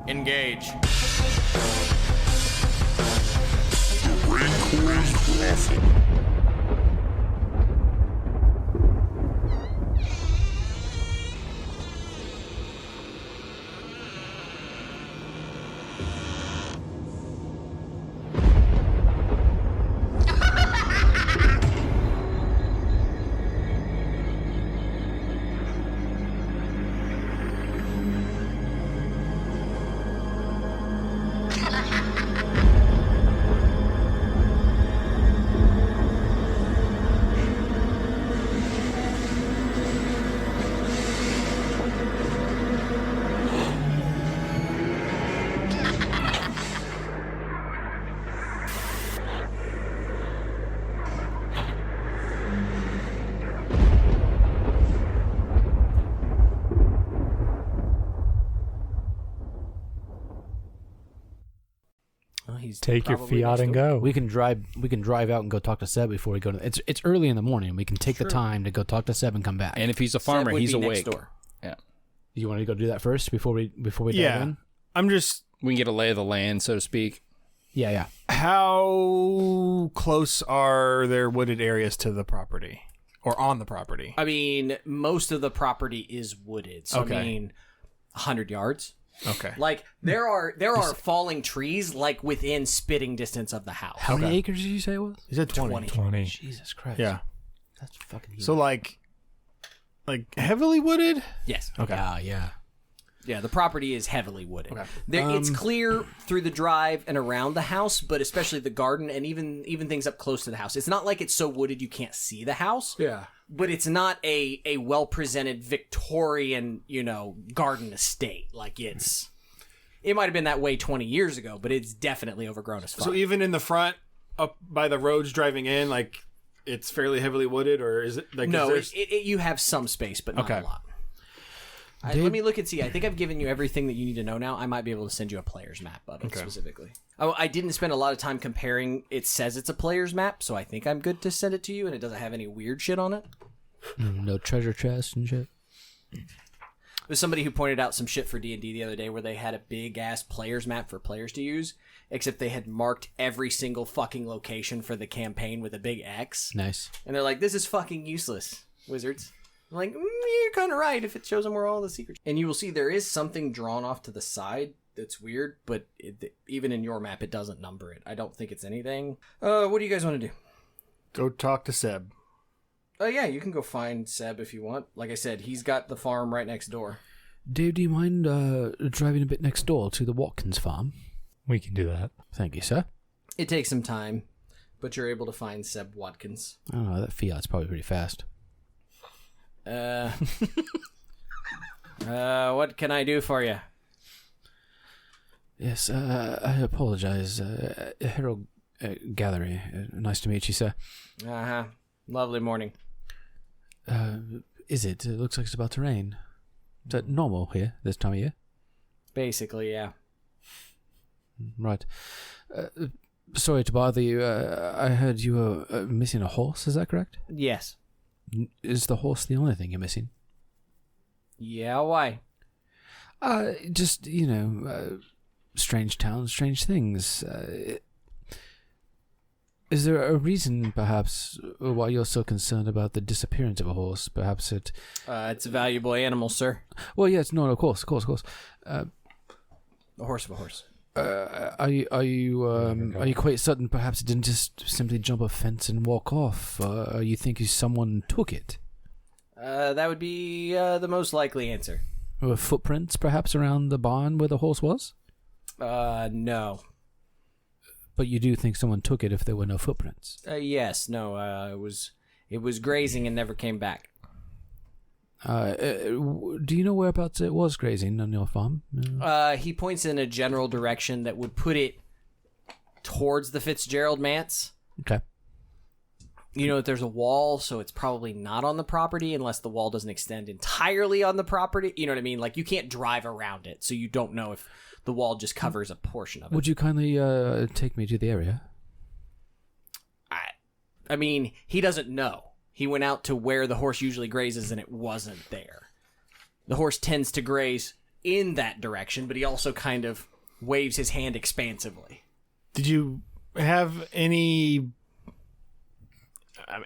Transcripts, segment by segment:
Engage. Take your Fiat and go. We can drive out and go talk to Seb before we go to. It's early in the morning. We can take the time to go talk to Seb and come back. And if he's a farmer, he's awake. Next door. Yeah. You want to go do that first before we dive in? We can get a lay of the land, so to speak. Yeah. How close are there wooded areas to the property or on the property? I mean, most of the property is wooded. So Okay. I mean, 100 yards. Okay. Like there are falling trees like within spitting distance of the house. How many acres did you say it was? You said 20. 20. Jesus Christ. Yeah. That's fucking huge. So like heavily wooded? Yes. Okay. Yeah. Yeah, the property is heavily wooded. Okay. It's clear through the drive and around the house, but especially the garden and even things up close to the house. It's not like it's so wooded you can't see the house. Yeah. But it's not a well-presented Victorian, garden estate. Like it might have been that way 20 years ago, but it's definitely overgrown as fuck. So even in the front, up by the roads driving in, like it's fairly heavily wooded, or is it like no? You have some space, but not a lot. Let me look and see. I think I've given you everything that you need to know now. I might be able to send you a player's map of it specifically. Oh, I didn't spend a lot of time comparing. It says it's a player's map, so I think I'm good to send it to you, and it doesn't have any weird shit on it. No treasure chest and shit. There's somebody who pointed out some shit for D&D the other day where they had a big-ass player's map for players to use, except they had marked every single fucking location for the campaign with a big X. Nice. And they're like, this is fucking useless, wizards. I'm like, you're kind of right if it shows them where all the secrets. And you will see there is something drawn off to the side that's weird, but even in your map, it doesn't number it. I don't think it's anything. What do you guys want to do? Go talk to Seb. Oh, yeah, you can go find Seb if you want. Like I said, he's got the farm right next door. Dave, do you mind driving a bit next door to the Watkins farm? We can do that. Thank you, sir. It takes some time, but you're able to find Seb Watkins. I don't know, that Fiat's probably pretty fast. What can I do for you? Yes, I apologize. Herald Gallery. Nice to meet you, sir. Uh-huh. Lovely morning. Is it? It looks like it's about to rain. Is that normal here, this time of year? Basically, yeah. Right. Sorry to bother you. I heard you were missing a horse, is that correct? Yes. Is the horse the only thing you're missing? Yeah, why? Just, strange towns, strange things. Is there a reason, perhaps, why you're so concerned about the disappearance of a horse? Perhaps it... it's a valuable animal, sir. Well, yes, no, of course. A horse of a horse. Are you quite certain perhaps it didn't just simply jump a fence and walk off? You think someone took it? That would be the most likely answer. Or footprints perhaps around the barn where the horse was? No. But you do think someone took it if there were no footprints? Yes, no, it was grazing and never came back. Do you know whereabouts it was grazing on your farm? He points in a general direction that would put it towards the Fitzgerald Manse. Okay. You know that there's a wall, so it's probably not on the property unless the wall doesn't extend entirely on the property. You know what I mean? Like, you can't drive around it, so you don't know if the wall just covers a portion of it. Would you kindly take me to the area? I mean, he doesn't know. He went out to where the horse usually grazes, and it wasn't there. The horse tends to graze in that direction, but he also kind of waves his hand expansively. Did you have any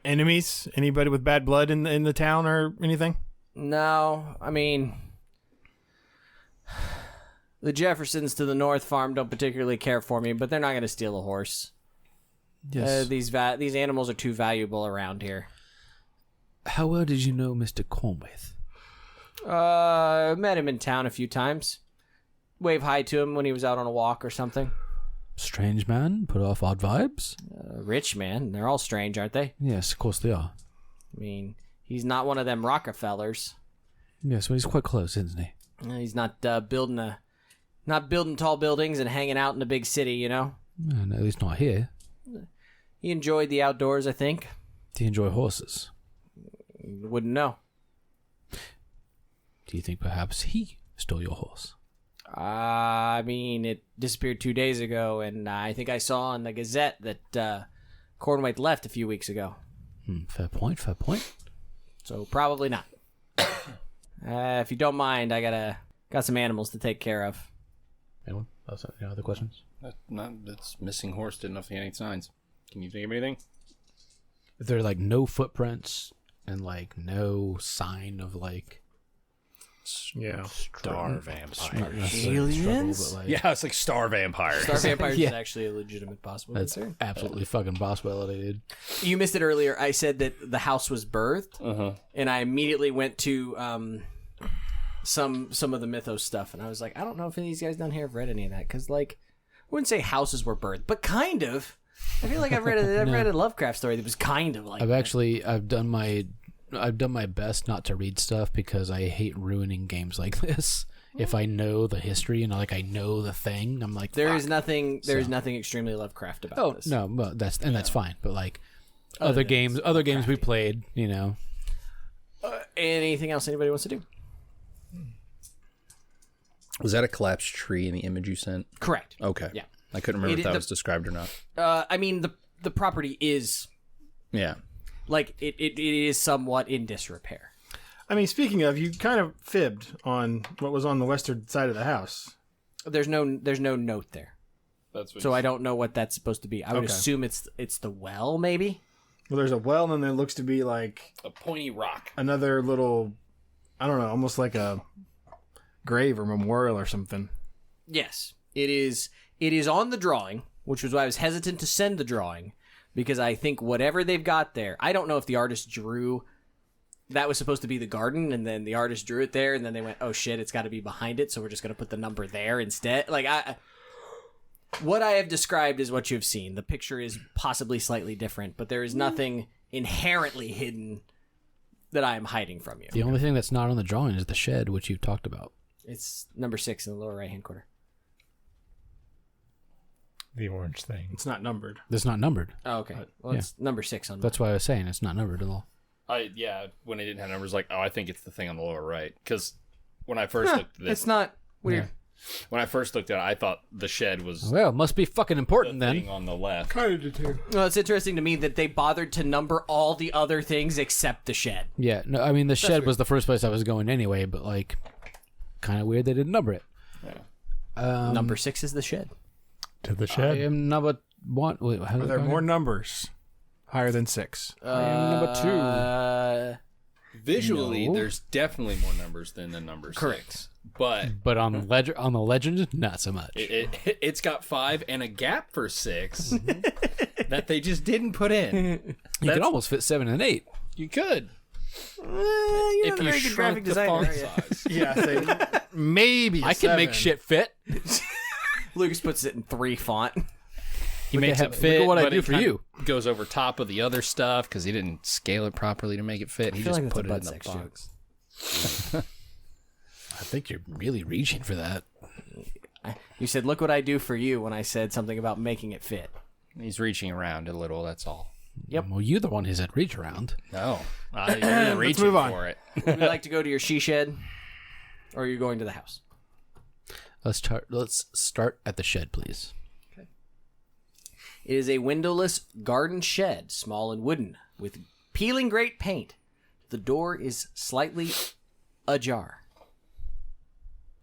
enemies? Anybody with bad blood in the town or anything? No, I mean, the Jeffersons to the North Farm don't particularly care for me, but they're not going to steal a horse. Yes. These animals are too valuable around here. How well did you know Mr. Cornthwaite? Met him in town a few times. Wave hi to him when he was out on a walk or something. Strange man, put off odd vibes? Rich man. They're all strange, aren't they? Yes, of course they are. I mean, he's not one of them Rockefellers. Yes, well, he's quite close, isn't he? He's not building tall buildings and hanging out in a big city, you know? No, at least not here. He enjoyed the outdoors, I think. Do you enjoy horses? Wouldn't know. Do you think perhaps he stole your horse? I mean, it disappeared 2 days ago, and I think I saw in the Gazette that Cornthwaite left a few weeks ago. Fair point, fair point. So probably not. If you don't mind, I got some animals to take care of. Anyone? Any other questions? That's missing horse didn't have any signs. Can you think of anything? If there are like no footprints and like no sign of like Yeah. Star vampire. Aliens? Yeah, it's like star vampire. Star vampires Yeah. is actually a legitimate possibility. That's absolutely fucking possibility, dude. You missed it earlier. I said that the house was birthed, and I immediately went to some of the mythos stuff, and I was like, I don't know if any of these guys down here have read any of that, because like, I wouldn't say houses were birthed, but kind of. I feel like I've read a Lovecraft story that was kind of like. I've done my best not to read stuff because I hate ruining games like this. If I know the history and like I know the thing, I'm like, there is nothing extremely Lovecraft about this. No, but that's fine. But like other games we played, you know. Anything else anybody wants to do? Was that a collapsed tree in the image you sent? Correct. Okay. Yeah. I couldn't remember if that was described or not. I mean, the property is Yeah. like it is somewhat in disrepair. I mean, speaking of, you kind of fibbed on what was on the western side of the house. There's no note there, That's what so I don't know what that's supposed to be. I would assume it's the well, maybe. Well, there's a well, and then there looks to be like a pointy rock. another little, I don't know, almost like a grave or memorial or something. Yes, it is. It is on the drawing, which was why I was hesitant to send the drawing, because I think whatever they've got there, I don't know if the artist drew. That was supposed to be the garden, and then the artist drew it there, and then they went, "Oh shit, it's got to be behind it, so we're just going to put the number there instead." Like what I have described is what you've seen. The picture is possibly slightly different, but there is nothing inherently hidden that I am hiding from you. The only thing that's not on the drawing is the shed, which you've talked about. It's number 6 in the lower right-hand corner. The orange thing. It's not numbered. It's not numbered. Oh, okay. Well, it's number 6 on. That's why I was saying it's not numbered at all. When I didn't have numbers, like, I think it's the thing on the lower right. Because when I first looked at this, It's not weird. when I first looked at it, I thought the shed was Well, it must be fucking important the then. thing on the left. Kind of did too. Well, it's interesting to me that they bothered to number all the other things except the shed. Yeah, no, I mean the shed was the first place I was going anyway, but like, kind of weird they didn't number it. Number 6 is the shed. To the I shed. am number one. Wait, how Are there more numbers higher than 6? I am number 2. Visually, No. there's definitely more numbers than the number Correct. 6. But But on the legend, not so much. it's got 5 and a gap for 6 that they just didn't put in. You could almost fit 7 and 8. You could. You're If you shrunk the font size. Yeah, say maybe. I can make shit fit. Lucas puts it in 3 font. He Look makes at it how- fit, look at what I but do it for kinda you. goes over top of the other stuff because he didn't scale it properly to make it fit. He feel just like that's put a it in butt the sex box. I think you're really reaching for that. You said, "Look what I do for you," when I said something about making it fit. He's reaching around a little, that's all. Yep. Well, you're the one who said reach around. No. You're reaching move on. for it. Would you like to go to your she shed, or are you going to the house? Let's start at the shed, please. It is a windowless garden shed, small and wooden, with peeling great paint. The door is slightly ajar.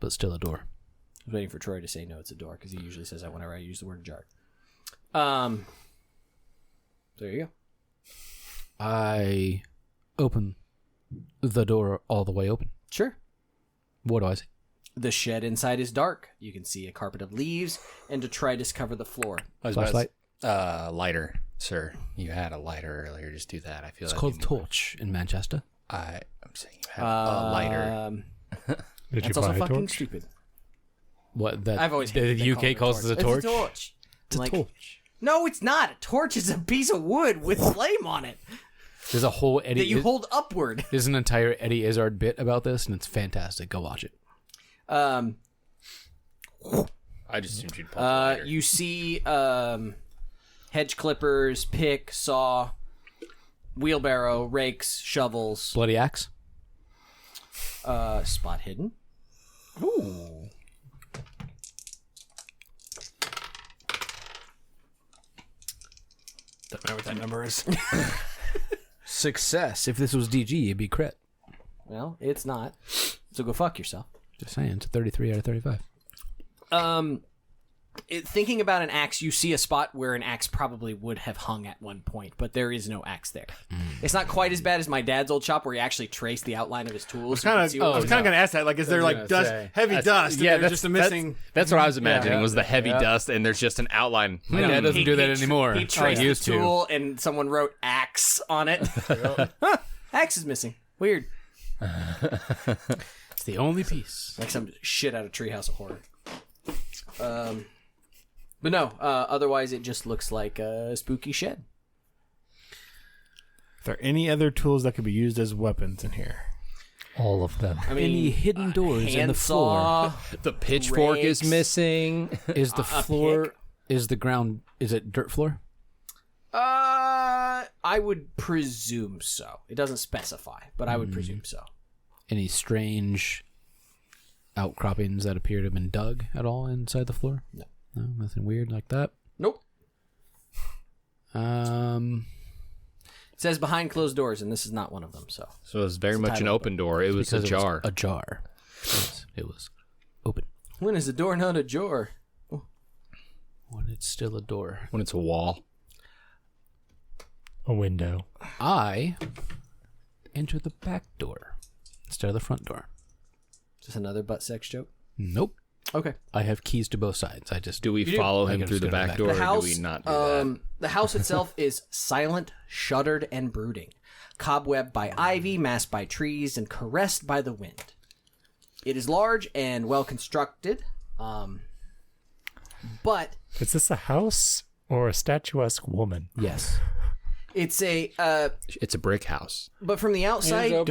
but still a door. I was waiting for Troy to say no, it's a door, because he usually says that whenever I use the word jar. There you go. I open the door all the way open. Sure. What do I see? The shed inside is dark. You can see a carpet of leaves and detritus cover the floor. Flashlight? Lighter, sir. You had a lighter earlier. Just do that. I feel It's like called torch in Manchester. I'm saying you have a lighter. Did you That's also buy a fucking torch? stupid. What? That I've always hated the they call it UK calls it a It's torch. a torch. It's a Like, torch. No, it's not. A torch is a piece of wood with flame on it There's a whole Eddie. that you hold upward. There's an entire Eddie Izzard bit about this, and it's fantastic. Go watch it. I just assumed you'd pull the lighter. You see hedge clippers, pick, saw, wheelbarrow, rakes, shovels, Bloody axe. spot hidden. Ooh. Don't know what that number is. Success. If this was DG, it'd be crit. Well, it's not. So go fuck yourself. Just saying, it's a 33 out of 35. Thinking about an axe, you see a spot where an axe probably would have hung at one point, but there is no axe there. It's not quite as bad as my dad's old shop, where he actually traced the outline of his tools. I was kind of going to ask that. Like, is there like dust, heavy dust? Yeah, and there's just a missing. That's what I was imagining. Was the heavy dust, and there's just an outline. My dad doesn't do that anymore. He traced he the used to. tool, and someone wrote axe on it. Axe is missing. Weird. It's the only piece. Like some shit out of Treehouse of Horror. But no, otherwise it just looks like a spooky shed. Are there any other tools that could be used as weapons in here? All of them. I mean, Any hidden doors in the handsaw, floor? The pitchfork is rakes. missing. Is the floor? Is the ground? Is it dirt floor? I would presume so. It doesn't specify, but I would presume so. Any strange outcroppings that appear to have been dug at all inside the floor? No. No, nothing weird like that. Nope. Um, It says behind closed doors, and this is not one of them. So So it was very much an title, open door. It was a because jar. a jar. Yes, it was open when is the door not a jar? when it's still a door. When it's a wall. A window. I enter the back door instead of the front door. Just another butt sex joke. Nope. Okay. I have keys to both sides. I just Do we do? follow I him gotta through the just go to back the door, back. The or house, do we not do that? the house itself is silent, shuttered, and brooding, cobwebbed by ivy, masked by trees, and caressed by the wind. It is large and well constructed, but Is this a house or a statuesque woman? yes. it's a. It's a brick house. But from the outside, you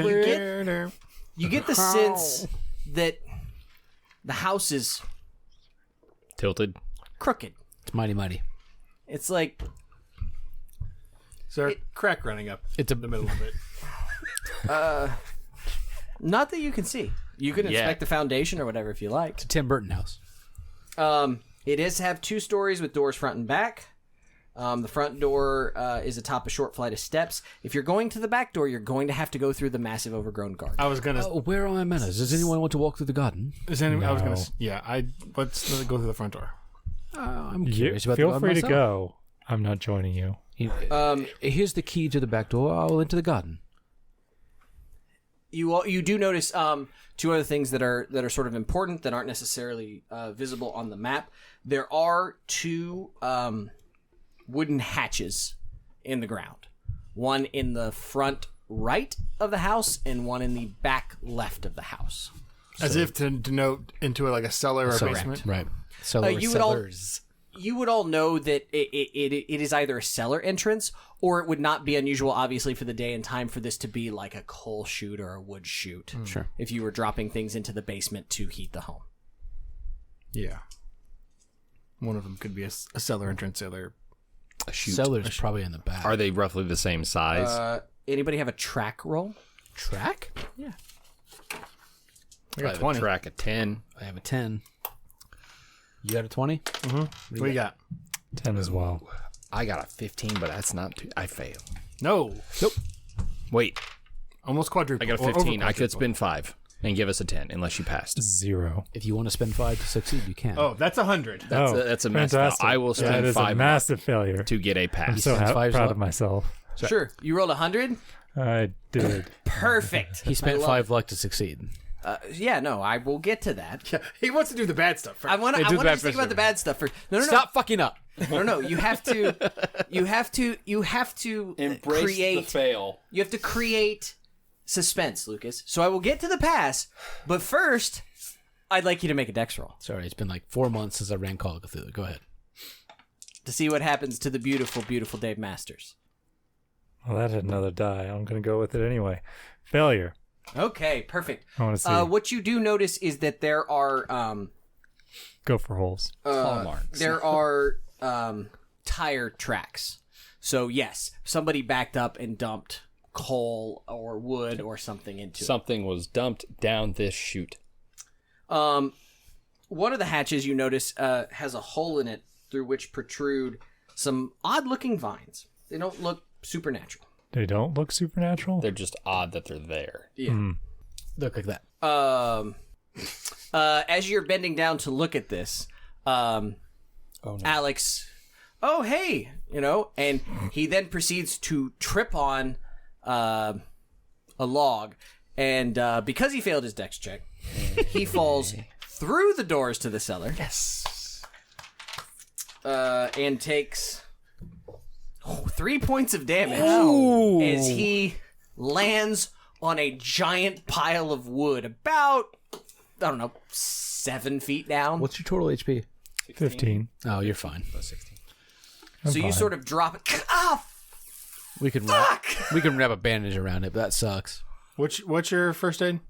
get the sense that the house is Tilted. crooked. It's mighty. It's like Is there a crack running up It's a the middle of it? not that you can see. You can inspect the foundation or whatever if you like. Tim Burton house. It does have 2 stories with doors front and back. The front door is atop a short flight of steps. If you're going to the back door, you're going to have to go through the massive overgrown garden. I was gonna. Where are my manners? Does anyone want to walk through the garden? Is any, I was gonna. No. Yeah. Let's go through the front door. I'm curious about the Feel garden free to myself. go. I'm not joining you. Here's the key to the back door. I'll enter the garden. You do notice 2 other things that are sort of important that aren't necessarily visible on the map. There are 2 wooden hatches in the ground. One in the front right of the house and one in the back left of the house. As if to denote into like a cellar or a basement. Right. Cellar You would all know that it is either a cellar entrance or it would not be unusual, obviously, for the day and time for this to be like a coal chute or a wood chute. Sure. If you were dropping things into the basement to heat the home. Yeah. One of them could be a cellar entrance, the other. A chute. Cellar's probably in the back. Are they roughly the same size? Anybody have a track roll? track? I got 20. Track a 10. I have a 10. You got a 20? What do you got? 10 as well. I got a 15, but that's not too... I fail. No. Nope. Wait, Almost quadruple. I got a Or 15. over I could quadruple. spend 5 And give us a 10, unless you passed. 0. If you want to spend 5 to succeed, you can. Oh, that's 100. That's a massive. fantastic. I will spend That is 5 a massive failure. to get a I'm pass. so spends 5 proud luck. of myself. Sure. You rolled 100? I did. Perfect. He spent 5 luck to succeed. Yeah, no, I will get to that. He wants to do the bad stuff first. I want to think about the bad stuff first. No. Stop fucking up. No. You have to Embrace create the fail. You have to create suspense, Lucas. So I will get to the pass, but first, I'd like you to make a dex roll Sorry, it's been like 4 months since I ran Call of Cthulhu. Go ahead. to see what happens to the beautiful, beautiful Dave Masters. Well, that had another die. I'm going to go with it anyway. Failure. Okay, perfect. I want to see. What you do notice is that there are Go for holes. Claw marks. there are tire tracks. So yes, somebody backed up and dumped coal or wood or something into it. Something was dumped down this chute. One of the hatches you notice has a hole in it through which protrude some odd-looking vines. They don't look supernatural. They don't look supernatural? They're just odd that they're there. Yeah. Look like that. As you're bending down to look at this, Alex, oh hey, and he then proceeds to trip on a log, and because he failed his dex check, he falls through the doors to the cellar. Yes. And takes 3 points of damage as he lands on a giant pile of wood about, 7 feet down. What's your total HP? 15. Oh, you're fine. So you sort of drop it. Ah, We can wrap a bandage around it, but that sucks. What's your first aid?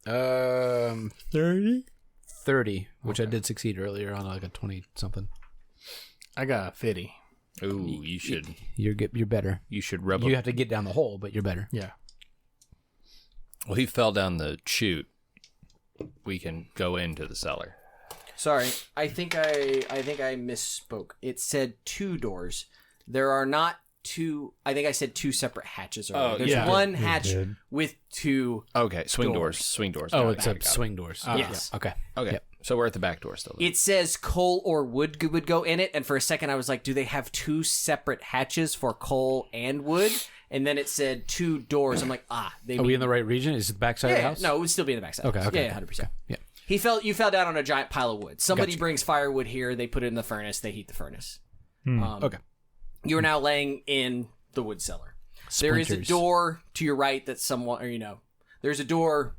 30? 30, which I did succeed earlier on like a 20 something. I got a 50. Ooh, you should You're better. you should rub. You have to get down the hole, but you're better. Yeah. Well, he fell down the chute. We can go into the cellar. sorry. I think I misspoke. It said 2 doors. There are not 2. I think I said 2 separate hatches. Earlier. There's yeah. one You hatch did. with 2. Okay, swing Doors. doors. Swing doors. Oh, Got it's it, a got it. swing doors. Yes. Yeah. Okay. Okay, Yep. so we're at the back door still. It says coal or wood would go in it, and for a second I was like, do they have 2 separate hatches for coal and wood? And then it said 2 doors. I'm like, they Are we in the right region? Is it the backside of the house? No, it would still be in the backside. Okay. Yeah, 100%. Yeah. You fell down on a giant pile of wood. Somebody Gotcha. brings firewood here, they put it in the furnace, they heat the furnace. Okay. You are now laying in the wood cellar. There is a Splinters. door to your right that someone, there's a door.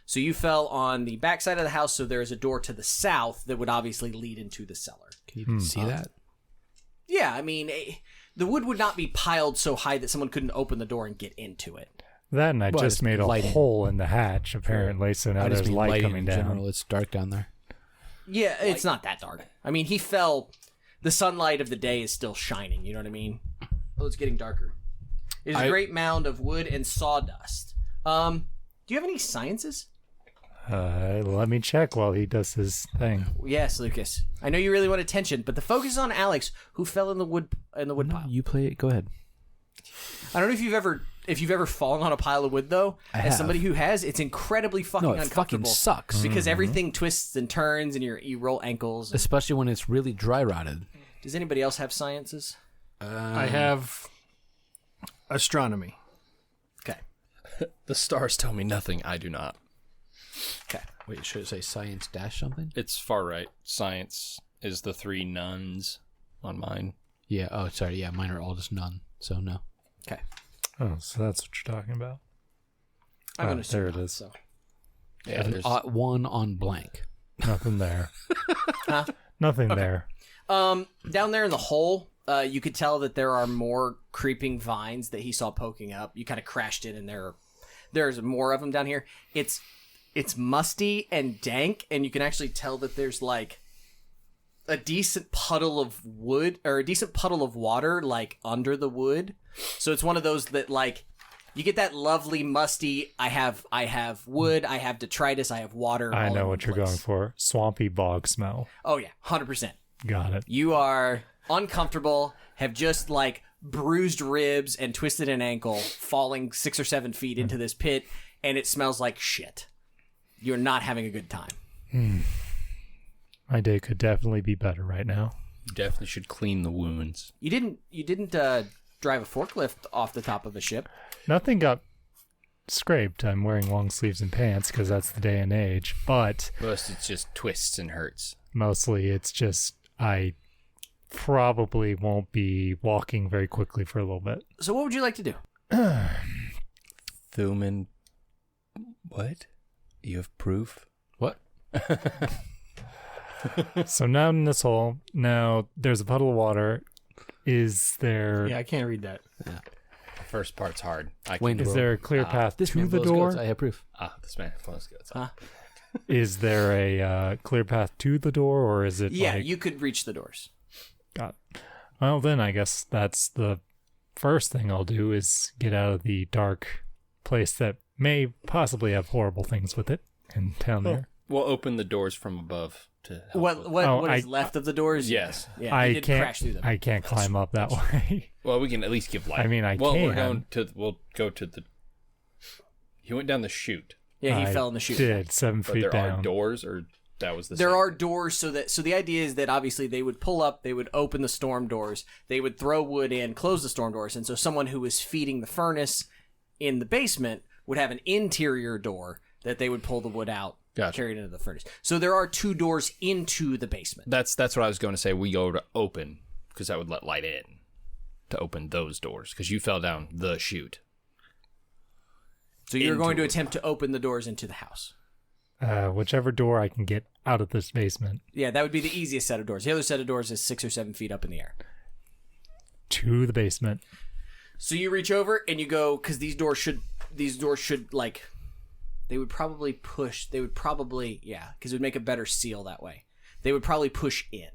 So you fell on the backside of the house, so there is a door to the south that would obviously lead into the cellar. Can you see that? Yeah, I mean, the wood would not be piled so high that someone couldn't open the door and get into it. That and I Well, just it's made a lighting. hole in the hatch, apparently, so now I just there's mean light lighting coming in down. general. It's dark down there. Yeah, it's not that dark. I mean, he fell. The sunlight of the day is still shining. You know what I mean? Oh, it's getting darker. It's a great mound of wood and sawdust. Do you have any sciences? Let me check while he does his thing. Yes, Lucas. I know you really want attention, but the focus is on Alex, who fell in the wood pile. You play it. Go ahead. I don't know if you've ever fallen on a pile of wood though. I As have. somebody who has, it's incredibly fucking No, it fucking uncomfortable. sucks. Because everything twists and turns, and you roll ankles. Especially when it's really dry rotted. Does anybody else have sciences? I have astronomy. Okay. The stars tell me nothing. I do not. Okay. Wait, should it say science dash something? It's far right. Science is the 3 nuns on mine. Yeah. Oh, sorry. Yeah, mine are all just none. So no. Okay. Oh, so that's what you're talking about. I'm Oh, gonna assume there it not, is. So. Yeah, there's 1 on blank. Nothing there. Huh? Nothing there. Down there in the hole, you could tell that there are more creeping vines that he saw poking up. You kind of crashed in, and there's more of them down here. It's musty and dank, and you can actually tell that there's like a decent puddle of wood or a decent puddle of water like under the wood. So it's one of those that like you get that lovely musty. I have wood. I have detritus. I have water. I all know in what one you're place. going for. Swampy bog smell. Oh yeah, 100%. Got it. You are uncomfortable, have just like bruised ribs and twisted an ankle, falling 6 or 7 feet into this pit, and it smells like shit. you're not having a good time. My day could definitely be better right now. You definitely should clean the wounds. You didn't drive a forklift off the top of a ship. Nothing got scraped. I'm wearing long sleeves and pants because that's the day and age. But Most it's just twists and hurts. mostly it's just I probably won't be walking very quickly for a little bit. So what would you like to do? Thuman. What? You have proof? What? So now in this hole, now there's a puddle of water. Is there Yeah, I can't read that. The first part's hard. Wayne is World. there a clear path This to man the blows door? goats. I have proof. This man flows goats. Is there a clear path to the door, or is it Yeah, like... you could reach the doors. Got it. Well, then I guess that's the first thing I'll do is get out of the dark place that may possibly have horrible things with it and down there. We'll open the doors from above to help What with- what is left of the doors? Yes. Yeah, I you did can't. crash through them. I can't climb up that way. Well, we can at least give light. I mean, I well, can. We'll go to the. He went down the chute, Yeah, he I fell in the chute. Did 7 but feet there down. are doors, or that was the. There same? are doors, so the idea is that obviously they would pull up, they would open the storm doors, they would throw wood in, close the storm doors, and so someone who was feeding the furnace in the basement would have an interior door that they would pull the wood out, Gotcha. carry it into the furnace. So there are 2 doors into the basement. That's what I was going to say. We go to open because that would let light in to open those doors because you fell down the chute. So you're into going to it. attempt to open the doors into the house. Whichever door I can get out of this basement Yeah, that would be the easiest set of doors. The other set of doors is 6 or 7 feet up in the air. to the basement. So you reach over and you go, because these doors should like, they would probably, yeah, because it would make a better seal that way. They would probably push in.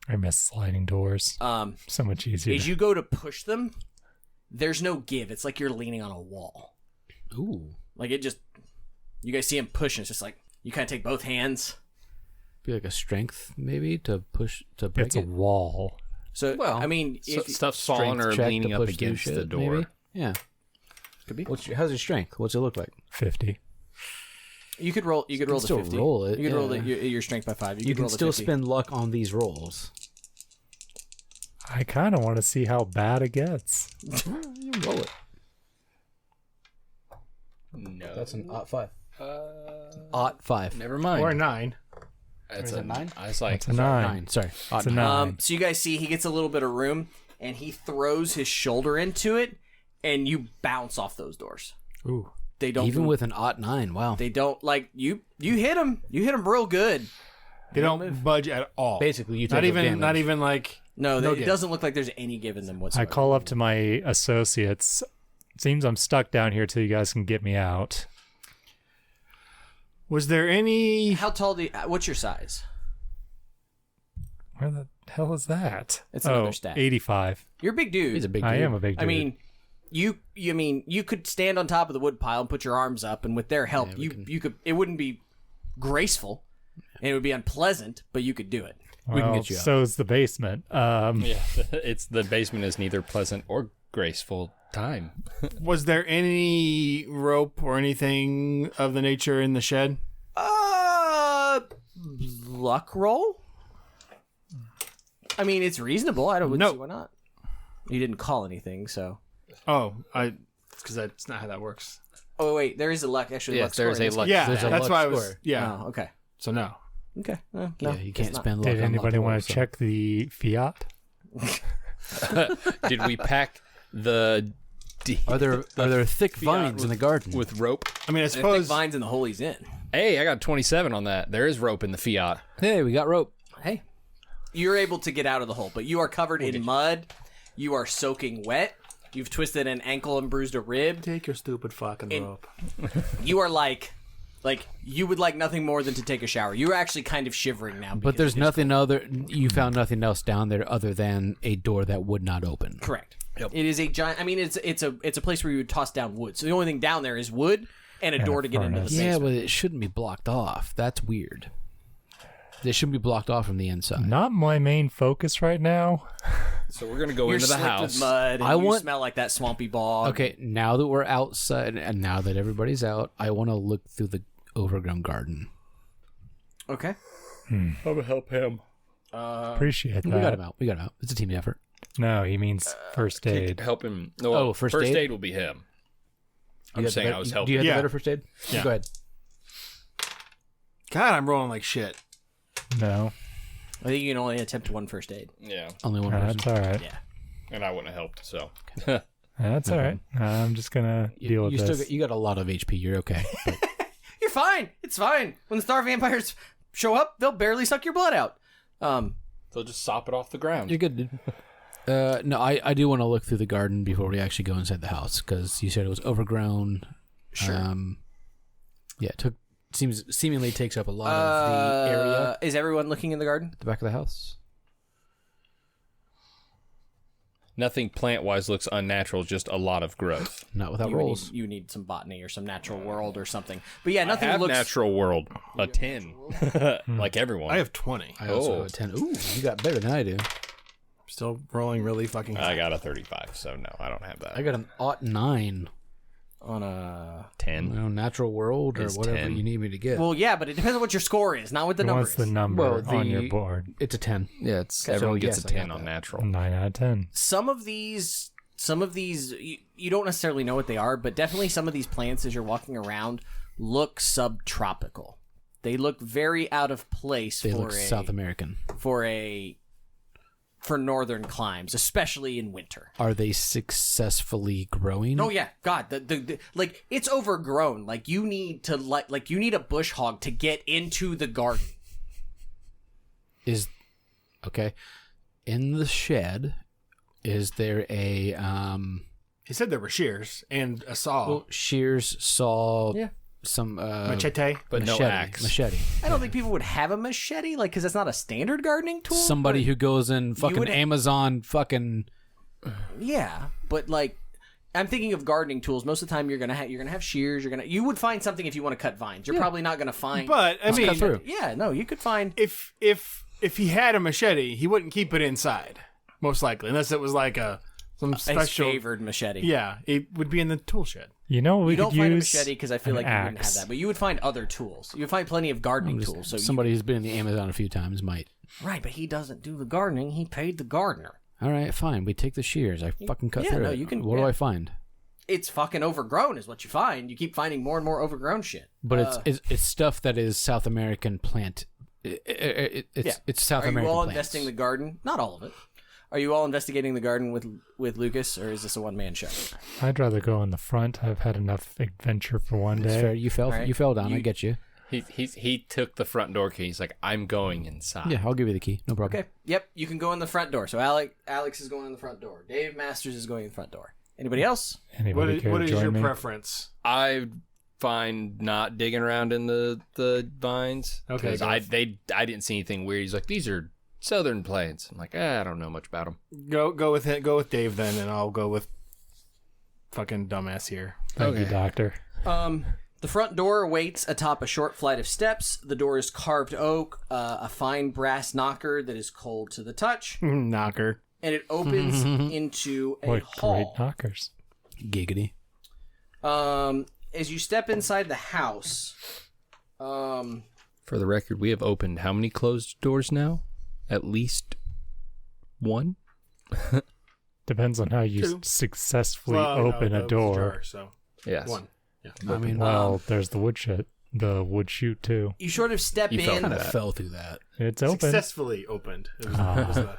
I miss sliding doors. So much easier. As you go to push them, there's no give. It's like you're leaning on a wall. Ooh. Like it just, you guys see him pushing. It's just like, you kind of take both hands. Be like a strength, maybe, to push, to break It's a it. wall. So, Well, I mean, So, if stuff's falling Strength or check to leaning up push through against the shit, door. maybe? Yeah. Could be. How's your strength? What's it look like? 50. you could roll, roll the still 50. roll it, You could roll yeah. your strength by 5. You could can roll the still 50. spend luck on these rolls. I kind of want to see how bad it gets. You roll it. No, That's an odd 5. Odd 5. never mind. Or 9. That's is it 9? I was like, It's a 9. 9. Sorry. Odd It's a 9. 9. So you guys see he gets a little bit of room and he throws his shoulder into it and you bounce off those doors. Ooh. They don't Even move. with an odd 9. Wow. They don't like you hit him. You hit him real good. They don't budge at all. Basically, you take not no even damage. not even like No, No it give. doesn't look like there's any give in them I whatsoever. call up to my associates. Seems I'm stuck down here till you guys can get me out. Was there any How tall do you, what's your size? Where the hell is that? It's another stat. 85. You're a big dude. He's a big dude. I am a big dude. I mean, you could stand on top of the wood pile and put your arms up, and with their help, you could. It wouldn't be graceful, and it would be unpleasant, but you could do it. we can Well, get you out. So is the basement. yeah, it's the basement is neither pleasant or graceful time. was there any rope or anything of the nature in the shed? Luck roll. I mean, it's reasonable. I don't No. see why not. You didn't call anything, so. Oh, because that's not how that works. Oh wait, there is a luck. Actually, Yes, luck there is score a in this luck. Yeah, There's a that's luck why I was. score. Yeah. Oh, okay. So no. Okay. No, Yeah, you can't it's not. spend luck Did on anybody luck want rolls, to so. check the Fiat? Did we pack the Are there thick vines in the garden? with rope? I mean, I There's thick suppose. vines in the hole he's in. Hey, I got 27 on that. There is rope in the Fiat. Hey, we got rope. Hey, you're able to get out of the hole, but you are covered in mud. You are soaking wet. You've twisted an ankle and bruised a rib. Take your stupid fucking rope. You are like you would like nothing more than to take a shower. You're actually kind of shivering now. But because there's you just- nothing other. You found nothing else down there other than a door that would not open. Correct. It is a giant. I mean, it's a place where you would toss down wood. So the only thing down there is wood and a door to get into the furnace. basement. Yeah, but it shouldn't be blocked off. That's weird. They shouldn't be blocked off from the inside. Not my main focus right now. So we're going to go You're into the slicked house. with mud. And I you want- smell like that swampy bog. Okay, now that we're outside and now that everybody's out, I want to look through the overgrown garden. Okay. I'm gonna help him. Appreciate that. We got him out. It's a team effort. No, he means first aid. Help him. No, first aid? aid will be him. I'm saying I was helping. Do you have Yeah. the better first aid? Yeah. Go ahead. God, I'm rolling like shit. No, I think you can only attempt one first aid. Yeah, Only one person. that's all right. Yeah. and I wouldn't have helped. So That's all right. I'm just gonna deal with this. You got a lot of HP. You're okay. But You're fine. It's fine. When the star vampires show up, they'll barely suck your blood out. they'll just sop it off the ground. you're good, dude. No, I do want to look through the garden before we actually go inside the house because you said it was overgrown. Sure. Yeah, seemingly takes up a lot of the area. Is everyone looking in the garden? At the back of the house. Nothing plant-wise looks unnatural. Just a lot of growth. Not without You rolls. need, you need some botany or some natural world or something. But yeah, nothing I have looks. natural world. A 10, like everyone. I have 20. I also Oh. have a 10. Ooh, you got better than I do. Still rolling really fucking high. I got a 35, so no, I don't have that. I got an 9 On a 10. natural world or Is whatever 10. you need me to get. well, yeah, but it depends on what your score is, not what the number What's is. the number Well, on your board? It's a 10. Yeah, it's So, everyone gets yes, a I got 10 on that. natural. 9 out of 10. Some of these, you don't necessarily know what they are, but definitely some of these plants as you're walking around look subtropical. They look very out of place They for look South American. for northern climes, especially in winter. Are they successfully growing? Oh yeah, God, the like it's overgrown. Like you need to like you need a bush hog to get into the garden. Okay. In the shed, is there a He said there were shears and a saw. shears, saw, Yeah. some Machete. But machete, no axe. machete. I don't think people would have a machete, like, because that's not a standard gardening tool. Somebody but- who goes in fucking would- Amazon fucking yeah, but like, I'm thinking of gardening tools. Most of the time, you're gonna have shears. You would find something if you want to cut vines. You're probably not gonna find. But I mean, cut through. yeah, no, you could find. if he had a machete, he wouldn't keep it inside, most likely, unless it was like some His special. favored machete. Yeah, it would be in the tool shed. You know what we You don't could find a use? machete because I feel An like you wouldn't have axe. that, but you would find other tools. You would find plenty of gardening tools. So somebody who's been in the Amazon a few times might. right, but he doesn't do the gardening. He paid the gardener. All right, fine. We take the shears. I fucking cut Yeah, through no, it. you can- What do yeah. I find? It's fucking overgrown, is what you find. You keep finding more and more overgrown shit. But it's stuff that is South American plant. It's South Are American you all plants. investing the garden? Not all of it. Are you all investigating the garden with Lucas, or is this a one-man show? I'd rather go in the front. I've had enough adventure for one It's day. fair. You fell. Right. You fell down. I get you. He took the front door key. He's like, I'm going inside. Yeah, I'll give you the key. No problem. Okay. Yep. You can go in the front door. So Alex is going in the front door. Dave Masters is going in the front door. Anybody else? Anybody care What to is join your me? preference? I find not digging around in the vines. Okay, 'Cause go I didn't see anything weird. He's like, these are southern plants. I'm like, I don't know much about them. Go with it. Go with Dave then, and I'll go with fucking dumbass here. Thank you, doctor. The front door waits atop a short flight of steps. The door is carved oak, a fine brass knocker that is cold to the touch, Knocker. and it opens into a What hall. great knockers. Giggity. As you step inside the house, For the record, we have opened how many closed doors now? At least one? Depends on how you Two. successfully Well, no, open that a was door. jar, so Yes. one. I mean, Well, there's the wood chute too. you sort of step You felt in. kind of fell through that. It's open. Successfully opened. It was the-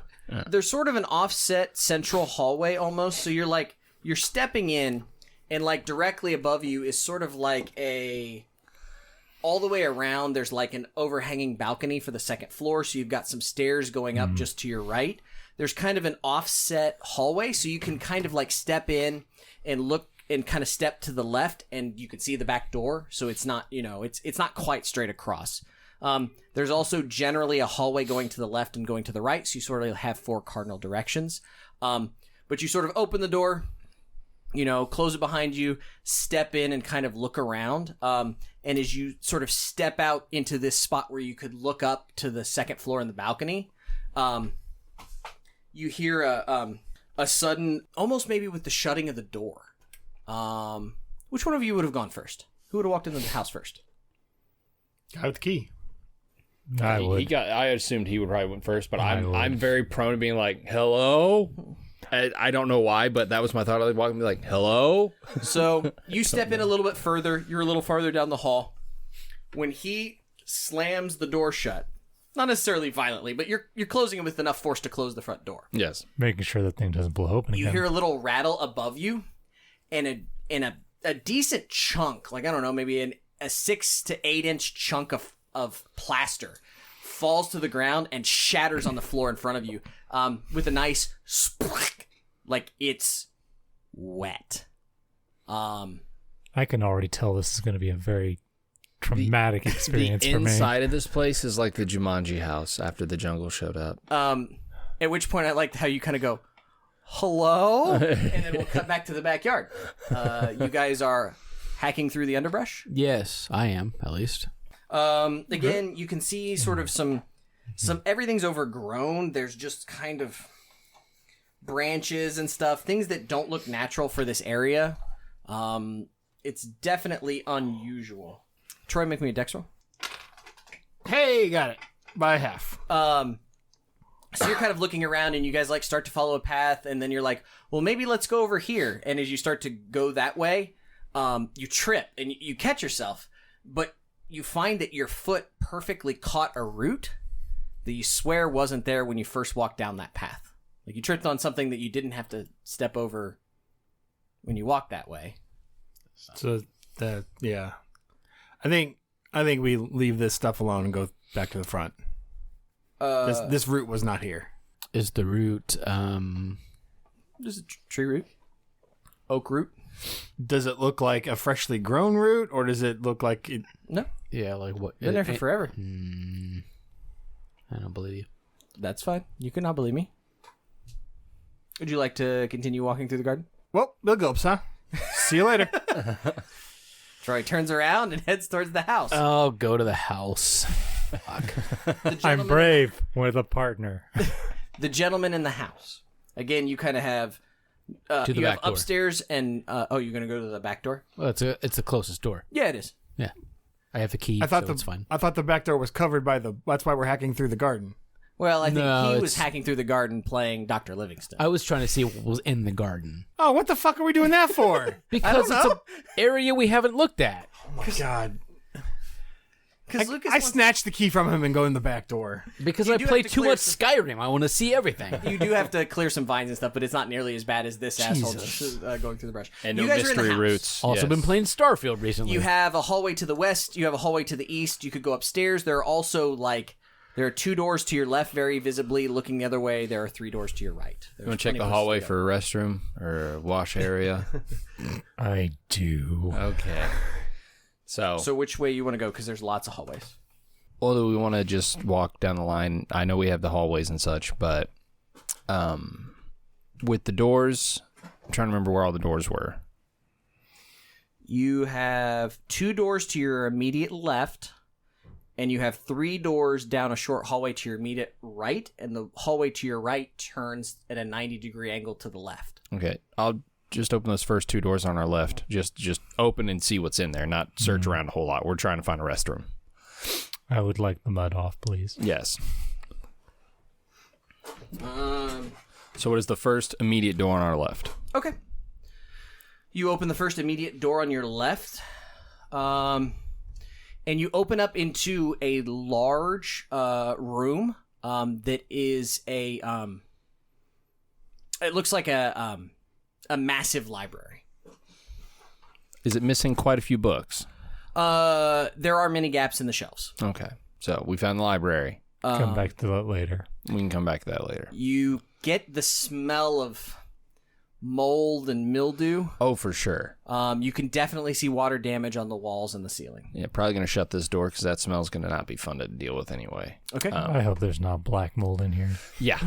There's sort of an offset central hallway almost. So you're stepping in, and like directly above you is sort of like all the way around. There's like an overhanging balcony for the second floor. So you've got some stairs going up just to your right. There's kind of an offset hallway, so you can kind of like step in and look and kind of step to the left, and you can see the back door. So it's not, it's not quite straight across. There's also generally a hallway going to the left and going to the right, so you sort of have 4 cardinal directions. But you sort of open the door, close it behind you, step in and kind of look around. And as you sort of step out into this spot where you could look up to the second floor in the balcony, you hear a sudden, almost maybe with the shutting of the door. Which one of you would have gone first? Who would have walked into the house first? Guy with the key. I would. I assumed he would probably went first, but I'm very prone to being like, hello. I don't know why, but that was my thought. I was walking, be like, hello. So you step in a little bit further. You're a little farther down the hall. When he slams the door shut, not necessarily violently, but you're closing it with enough force to close the front door. Yes. Making sure that thing doesn't blow open You again. hear a little rattle above you, and a decent chunk, like I don't know, maybe a 6 to 8 inch chunk of plaster falls to the ground and shatters on the floor in front of you, with a nice split, like it's wet. I can already tell this is going to be a very traumatic experience The for me. inside of this place is like the Jumanji house after the jungle showed up. At which point I liked how you kind of go, hello? And then we'll cut back to the backyard. You guys are hacking through the underbrush. Yes, I am, at least. Again, you can see sort of some everything's overgrown. There's just kind of branches and stuff, things that don't look natural for this area. It's definitely unusual. Troy, make me a dex roll. Hey, got it. By half. So you're kind of looking around and you guys like start to follow a path, and then you're like, well, maybe let's go over here. And as you start to go that way, you trip and you catch yourself, but you find that your foot perfectly caught a root that you swear wasn't there when you first walked down that path. Like you tripped on something that you didn't have to step over when you walked that way. So yeah. I think we leave this stuff alone and go back to the front. This root was not here. Is the root, Just a tree root. Oak root. Does it look like a freshly grown root, or does it look like it? No. yeah, like what? Been there for forever. I don't believe you. That's fine. You can not believe me. Would you like to continue walking through the garden? Well, Bill Gulps, huh? See you later. Troy turns around and heads towards the house. Oh, go to the house. Fuck. I'm brave with a partner. The gentleman in the house. Again, you kind of have To the you back have door. upstairs and you're gonna go to the back door. Well, it's the closest door. Yeah, it is. Yeah, I have the key. I thought so it's fine. I thought the back door was covered by the. That's why we're hacking through the garden. Well, I think No, he was it's- hacking through the garden playing Dr. Livingston. I was trying to see what was in the garden Oh, what the fuck are we doing that for? because it's an area we haven't looked at. Oh my god! Because Lucas I wants- snatched the key from him and go in the back door. Because You I do play have to too clear much Skyrim. I want to see everything. You do have to clear some vines and stuff, but it's not nearly as bad as this asshole just, going through the brush. And you no guys are in the mystery house. roots. Also Yes. been playing Starfield recently. You have a hallway to the west. You have a hallway to the east. You could go upstairs. There are also there are 2 doors to your left, very visibly. Looking the other way, there are 3 doors to your right. You want to check the hallway for a restroom or a wash area? I do. Okay. So which way you want to go? Because there's lots of hallways. Or do we want to just walk down the line? I know we have the hallways and such, but with the doors, I'm trying to remember where all the doors were. You have 2 doors to your immediate left, and you have 3 doors down a short hallway to your immediate right, and the hallway to your right turns at a 90-degree angle to the left. Okay, I'll just open those first 2 doors on our left. Just open and see what's in there, not search around a whole lot. We're trying to find a restroom. I would like the mud off, please. Yes. So what is the first immediate door on our left? Okay. You open the first immediate door on your left, and you open up into a large room that is it looks like a massive library. Is it missing quite a few books? There are many gaps in the shelves. Okay, so we found the library. Come back to that later. We can come back to that later. You get the smell of mold and mildew. Oh, for sure. You can definitely see water damage on the walls and the ceiling. Yeah, probably going to shut this door because that smell's going to not be fun to deal with anyway. Okay. I hope there's not black mold in here. Yeah.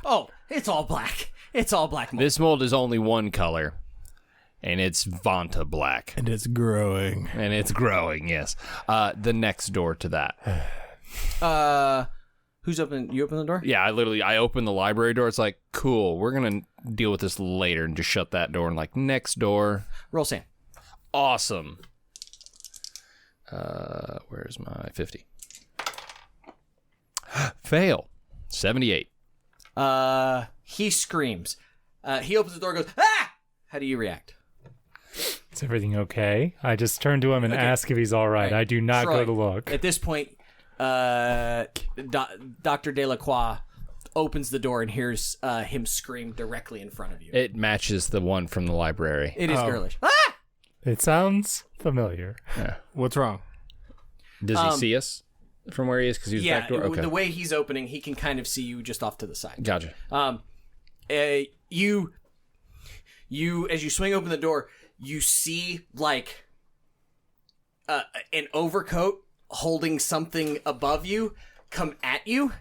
Oh, it's all black. It's all black mold. This mold is only one color, and it's Vanta black. And it's growing. And it's growing, yes. The next door to that. Who's open? You open the door? Yeah, I opened the library door. It's like, cool, we're going to deal with this later, and just shut that door and like, next door. Roll Sam. Awesome. Where's my 50? Fail. 78. He screams. He opens the door and goes, ah! How do you react? Is everything okay? I just turn to him and ask if he's all right. I do not Troy, go to look. At this point, Dr. Delacroix opens the door and hears him scream directly in front of you. It matches the one from the library. It is girlish. Ah! It sounds familiar. Yeah. What's wrong? Does he see us from where he is? Because he's back door? Okay. The way he's opening, he can kind of see you just off to the side. Gotcha. You as you swing open the door, you see like an overcoat holding something above you come at you.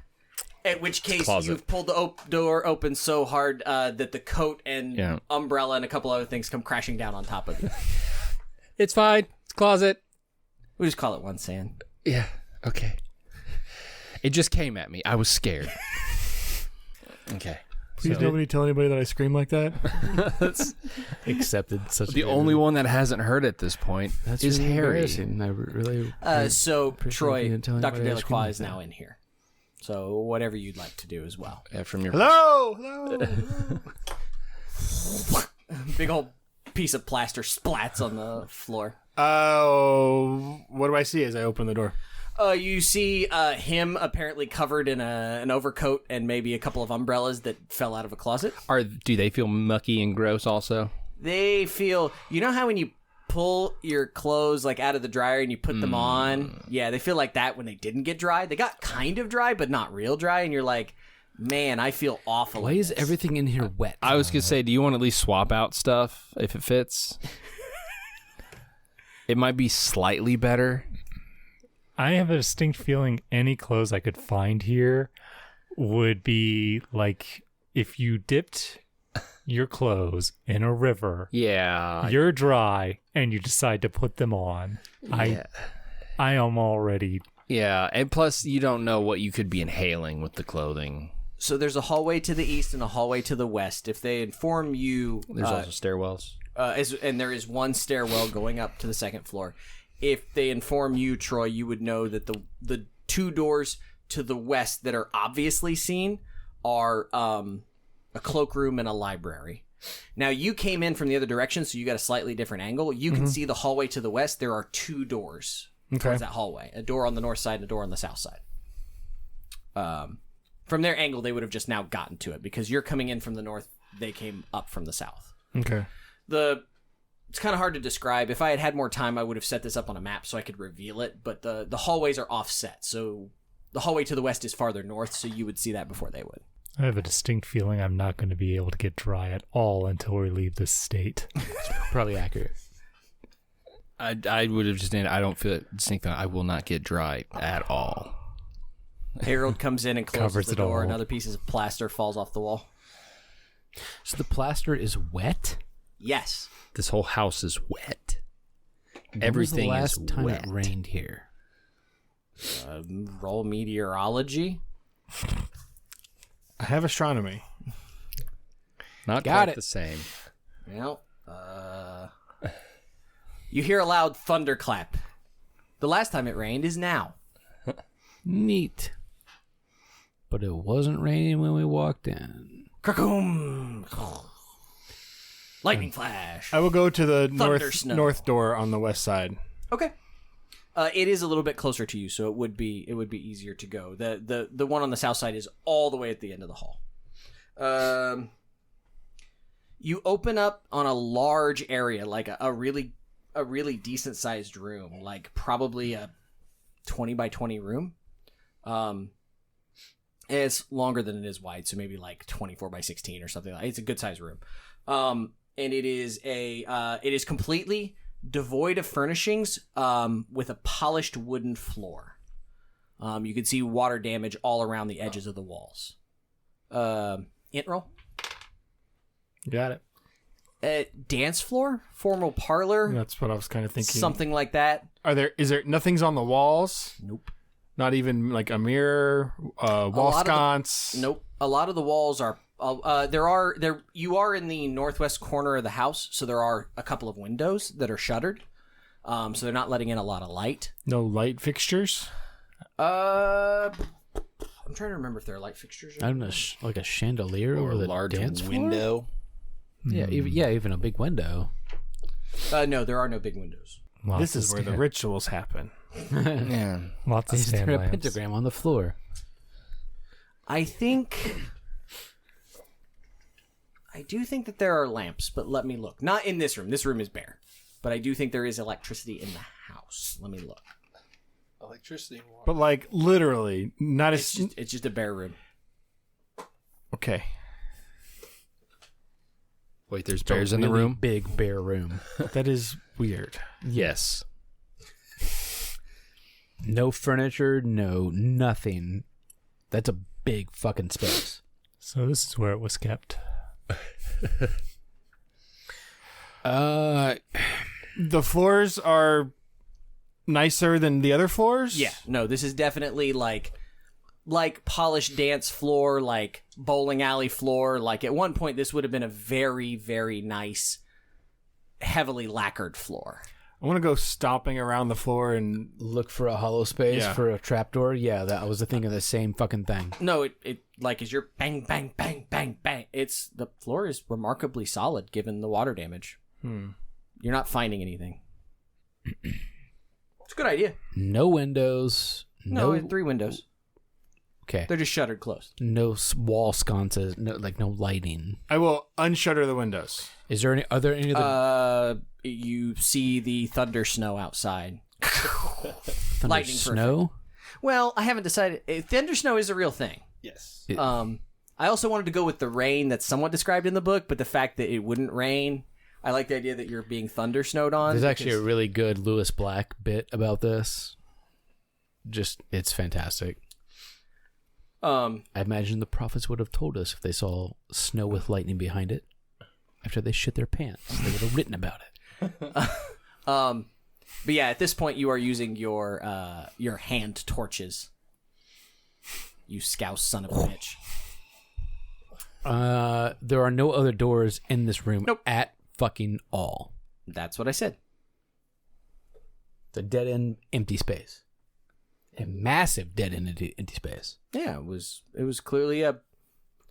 At which case you've pulled the door open so hard that the coat and umbrella and a couple other things come crashing down on top of you. It's fine. It's a closet. We just call it one sand. Yeah. Okay. It just came at me. I was scared. Okay. Please nobody tell anybody that I scream like that. That's accepted. Such the only one that hasn't heard at this point is really Harry. I really so Troy, Dr. Delacroix Delacroix is now in here. So whatever you'd like to do as well. Yeah, from your Hello. Big old piece of plaster splats on the floor. What do I see as I open the door? You see him apparently covered in an overcoat and maybe a couple of umbrellas that fell out of a closet. Do they feel mucky and gross also? They feel... You know how when you pull your clothes like out of the dryer and you put them on? Yeah, they feel like that when they didn't get dry. They got kind of dry, but not real dry. And you're like, man, I feel awful. Why is everything in here wet? I was going to say, do you want to at least swap out stuff if it fits? It might be slightly better. I have a distinct feeling any clothes I could find here would be like if you dipped your clothes in a river. Yeah. You're dry and you decide to put them on. Yeah. I am already... Yeah, and plus you don't know what you could be inhaling with the clothing. So there's a hallway to the east and a hallway to the west. If they inform you... There's also stairwells. And there is one stairwell going up to the second floor. If they inform you, Troy, you would know that the two doors to the west that are obviously seen are a cloakroom and a library. Now, you came in from the other direction, so you got a slightly different angle. You can see the hallway to the west. There are two doors towards that hallway. A door on the north side and a door on the south side. From their angle, they would have just now gotten to it. Because you're coming in from the north, they came up from the south. Okay. It's kind of hard to describe. If I had more time, I would have set this up on a map so I could reveal it. But the hallways are offset. So the hallway to the west is farther north, so you would see that before they would. I have a distinct feeling I'm not going to be able to get dry at all until we leave this state. It's probably accurate. I would have just... I don't feel distinct that I will not get dry at all. Harold comes in and closes the door. all. Another piece of plaster falls off the wall. So the plaster is wet? Yes. This whole house is wet. Everything Everything was the last is time wet. it rained here? Roll meteorology. I have astronomy. Not Got quite it. the same. Well, you hear a loud thunderclap. The last time it rained is now. Neat. But it wasn't raining when we walked in. Krakoom! Lightning flash. I will go to the Thunder snow. north door on the west side. Okay. It is a little bit closer to you, so it would be easier to go. The one on the south side is all the way at the end of the hall. You open up on a large area, like a really decent sized room, like probably a 20 by 20 room. It's longer than it is wide, so maybe like 24 by 16 or something. It's a good sized room. And it is completely devoid of furnishings, with a polished wooden floor. You can see water damage all around the edges of the walls. Int roll. Got it. Dance floor, formal parlor, That's what I was kind of thinking. something like that. Is there nothing's on the walls? Nope. Not even like a mirror, wall sconce. Nope. A lot of the walls are. You are in the northwest corner of the house, so there are a couple of windows that are shuttered. So they're not letting in a lot of light. No light fixtures? I'm trying to remember if there are light fixtures. I don't know, like a chandelier Or over a the large dance floor? window. Yeah, even a big window. No, there are no big windows. Lots This is of where the rituals happen. Yeah. Lots of Is stand there a lamps. pentagram on the floor? I do think that there are lamps, but let me look. Not in this room. This room is bare. But I do think there is electricity in the house. Let me look. Electricity and water. But like literally, not It's just a bare room. Okay. Wait, there's It's a bears in the really room? Big bare room. That is weird. Yes. No furniture, no nothing. That's a big fucking space. So this is where it was kept. The floors are nicer than the other floors? Yeah. No, this is definitely like polished dance floor, like bowling alley floor. Like at one point, this would have been a very, very nice, heavily lacquered floor. I want to go stomping around the floor and Look for a hollow space Yeah. for a trapdoor. Yeah, that I was thinking the same fucking thing. No, it like as you're bang, bang, bang, bang, bang. The floor is remarkably solid given the water damage. You're not finding anything. It's a good idea. No windows. No, 3 windows. Okay. They're just shuttered closed. No wall sconces. No lighting. I will unshutter the windows. Is there any other You see the thunder snow outside. thunder lightning snow? Well, I haven't decided. Thunder snow is a real thing. Yes. I also wanted to go with the rain that's somewhat described in the book, but the fact that it wouldn't rain, I like the idea that you're being thunder snowed on. There's actually a really good Lewis Black bit about this. It's fantastic. I imagine the prophets would have told us if they saw snow with lightning behind it. After they shit their pants, they would have written about it. But yeah, at this point, you are using your hand torches. You scouse son of a bitch. There are no other doors in this room Nope. at fucking all. That's what I said. It's a dead end, empty space. A massive dead end, empty space. Yeah, it was clearly a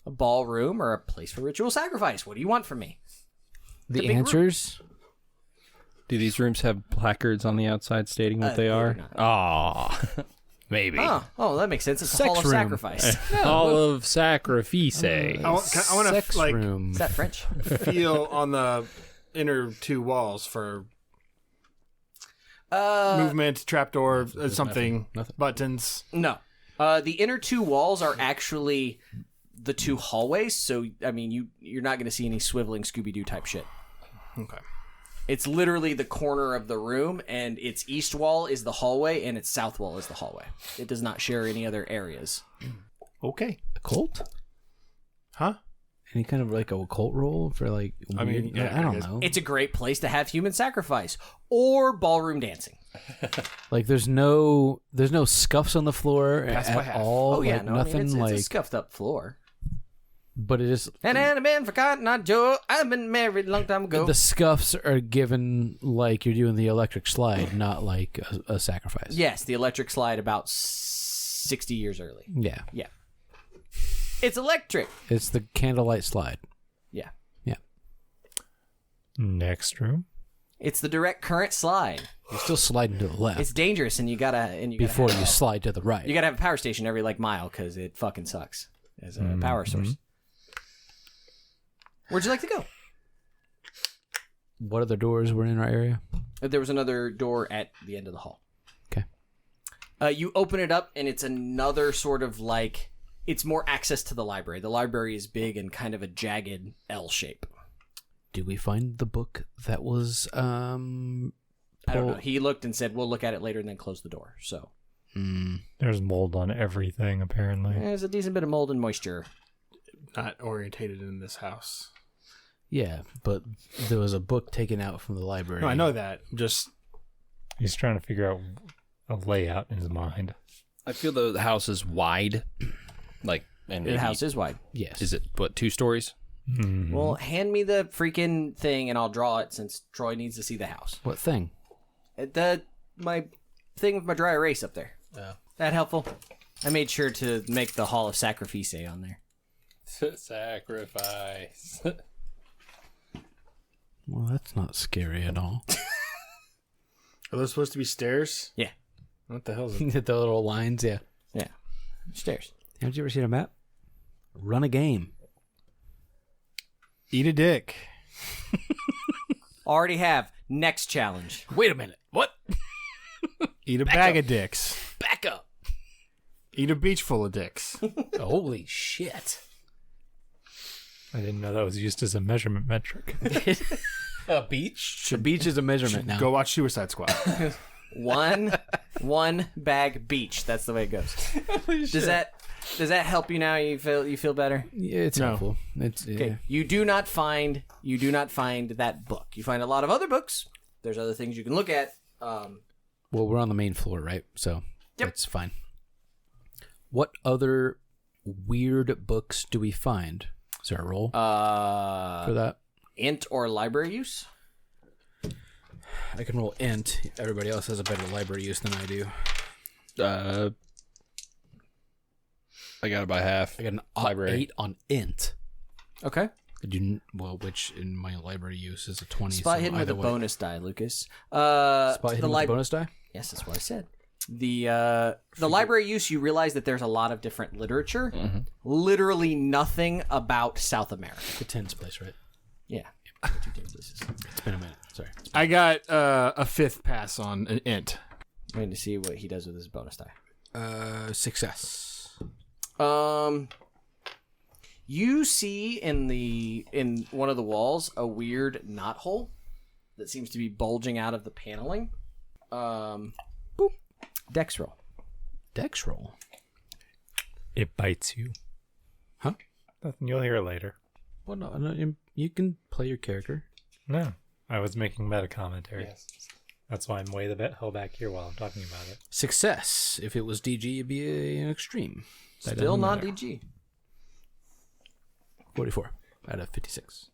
ballroom or a place for ritual sacrifice. What do you want from me? The big room. answers? Do these rooms have placards on the outside stating what they they are? do not. Aw. Maybe. Oh, that makes sense. It's a Sex hall of room. sacrifice. Hall of Sacrifice. I want Sex to like room. Is that French? feel on the inner 2 walls for movement, trapdoor, something, Nothing. buttons. No. The inner 2 walls are actually the 2 hallways, so, I mean, you're not going to see any swiveling Scooby-Doo type shit. Okay. It's literally the corner of the room, and its east wall is the hallway, and its south wall is the hallway. It does not share any other areas. Okay. A cult? Huh? Any kind of like a occult role for like? I mean, weird- yeah, I don't I guess. know. It's a great place to have human sacrifice or ballroom dancing. Like there's no scuffs on the floor Pass by at half. all. Oh, yeah, like, no, nothing I mean, it's like. a scuffed up floor. But it is. And I've been forgotten, not Joe. I've been married a long time ago. The scuffs are given like you're doing the electric slide, not like a sacrifice. Yes, the electric slide about 60 years early. Yeah. Yeah. It's electric. It's the candlelight slide. Yeah. Yeah. Next room. It's the direct current slide. You're still sliding to the left It's dangerous, and you gotta before have, you slide to the right. you gotta have a power station every like mile because it fucking sucks as a power source. Where'd you like to go? What other doors were in our area? There was another door at the end of the hall. Okay. You open it up, and it's another sort of like it's more access to the library. The library is big and kind of a jagged L shape. Did we find the book that was I don't know. He looked and said, "We'll look at it later," and then closed the door. So There's mold on everything, apparently. there's a decent bit of mold and moisture. Not orientated in this house. Yeah, but there was a book taken out from the library. No, I know that. Just He's trying to figure out a layout in his mind. I feel the house is wide. And The house is wide. Yes. Is it, 2 stories? Mm-hmm. Well, hand me the freaking thing, and I'll draw it since Troy needs to see the house. What thing? My thing with my dry erase up there. That helpful? I made sure to make the Hall of Sacrifice on there. Sacrifice. Well, that's not scary at all. Are those supposed to be stairs? Yeah. What the hell is it? The little lines, yeah. Yeah. Stairs. Haven't you ever seen a map? Run a game. Eat a dick. Already have. Next challenge. Wait a minute. What? Eat a bag of dicks. Back up. Eat a beach full of dicks. Holy shit. I didn't know that was used as a measurement metric. A beach? A beach is a measurement now. Go watch Suicide Squad. One bag beach. That's the way it goes. Does that help you now? You feel better? Yeah, it's helpful. It's okay. You do not find that book. You find a lot of other books. There's other things you can look at. Well, we're on the main floor, right? So that's fine. What other weird books do we find? Is there a roll for that? Int or library use? I can roll int. Everybody else has a better library use than I do. I got it by half. I got an library 8 on int. Okay. Which in my library use is a 20. Spot so hidden with a way. bonus die, Lucas. Spot hidden with a bonus die? Yes, that's what I said. The library use, you realize that there's a lot of different literature. Mm-hmm. Literally nothing about South America. The tens place, right? Yeah. It's been a minute. Sorry. I got a 5th pass on an int. I'm waiting to see what he does with his bonus die. Success. You see in one of the walls a weird knot hole that seems to be bulging out of the paneling. Boop. Dex roll. Dex roll. It bites you. Huh? Nothing. You'll hear it later. Well, no, you can play your character. No, I was making meta commentary. Yes. That's why I'm way the hell back here while I'm talking about it. Success. If it was DG, it'd be an extreme. Still not DG. 44 out of 56.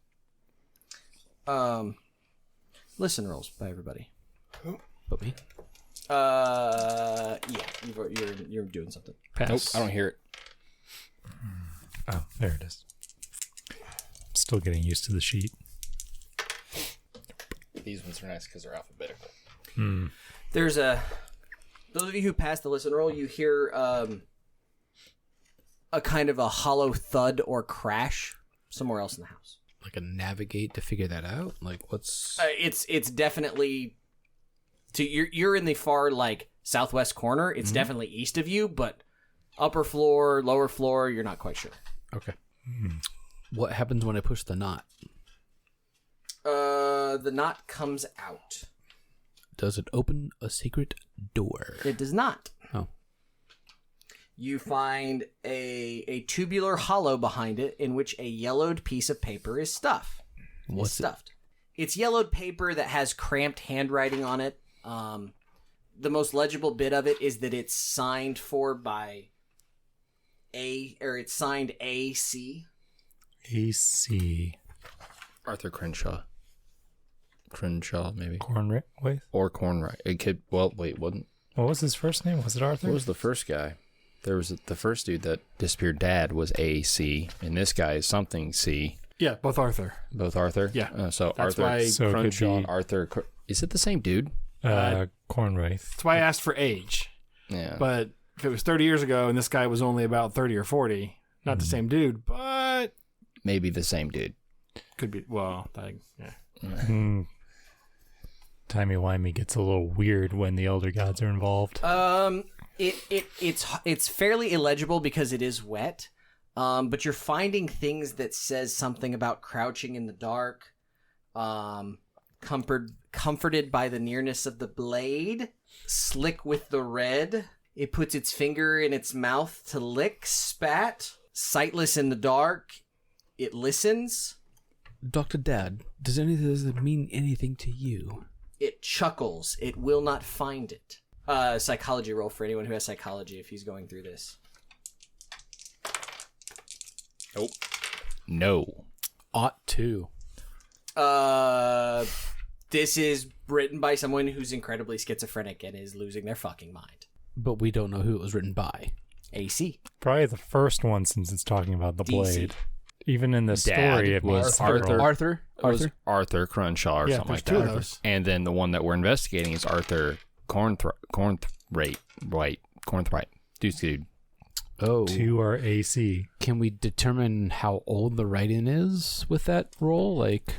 Listen rolls by everybody. Who? But me. Yeah, you're doing something. Pass. Nope, I don't hear it. Oh, there it is. Still getting used to the sheet. These ones are nice because they're alphabetical. There's those of you who pass the listen roll, you hear a kind of a hollow thud or crash somewhere else in the house. Like a navigate to figure that out. Like what's? It's definitely. You're in the far southwest corner. It's definitely east of you, but upper floor, lower floor, you're not quite sure. Okay. What happens when I push the knot? The knot comes out. Does it open a secret door? It does not. Oh. You find a tubular hollow behind it in which a yellowed piece of paper is stuffed. What's stuffed? It's yellowed paper that has cramped handwriting on it. The most legible bit of it is that it's signed by it's signed AC. AC. Arthur Crenshaw. Crenshaw, maybe. Cornthwaite? Or Cornthwaite. It could. Well, wait, wasn't. What was his first name? Was it Arthur? What was the first guy? There was the first dude that disappeared. Dad was AC, and this guy is something C. Yeah, both Arthur. Both Arthur. Yeah. So that's Arthur why, so Crenshaw. Arthur. Is it the same dude? Cornthwaite. That's why I asked for age. Yeah. But if it was 30 years ago and this guy was only about 30 or 40, not the same dude, but maybe the same dude. Could be. Well, yeah. Timey-wimey gets a little weird when the elder gods are involved. It's fairly illegible because it is wet. But you're finding things that says something about crouching in the dark, comforted by the nearness of the blade, slick with the red. It puts its finger in its mouth to lick, spat, sightless in the dark. It listens. Dr. Dad, does it mean anything to you? It chuckles. It will not find it. Psychology roll for anyone who has psychology if he's going through this. Nope. No. Ought to. This is written by someone who's incredibly schizophrenic and is losing their fucking mind. But we don't know who it was written by. AC. Probably the first one, since it's talking about the DC. blade. Even in the story, it was Arthur Crenshaw or something like two of that. those. And then the one that we're investigating is Arthur Cornthwaite. Dude. Oh. 2 are AC. Can we determine how old the writing is with that roll? Like,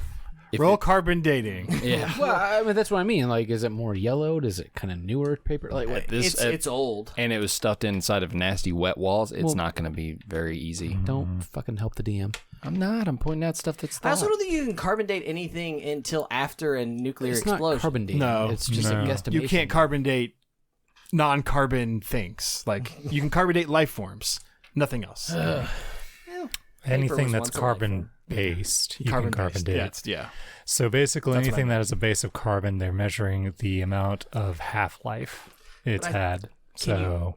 roll carbon dating. Yeah. well, I mean, that's what I mean. Like, is it more yellowed? Is it kind of newer paper? Like, what? It's old. And it was stuffed inside of nasty wet walls. It's not going to be very easy. Don't fucking help the DM. I'm not. I'm pointing out stuff that's I also don't think you can carbon date anything until after a nuclear It's explosion. not carbon dating. No. It's just a guesstimation. You can't carbon date non-carbon things. Like, you can carbon date life forms. Nothing else. Anything was that's once a life carbon based, you can carbon date. Yeah. So basically, That's what I anything that has a base of carbon, they're measuring the amount of half-life it's had. So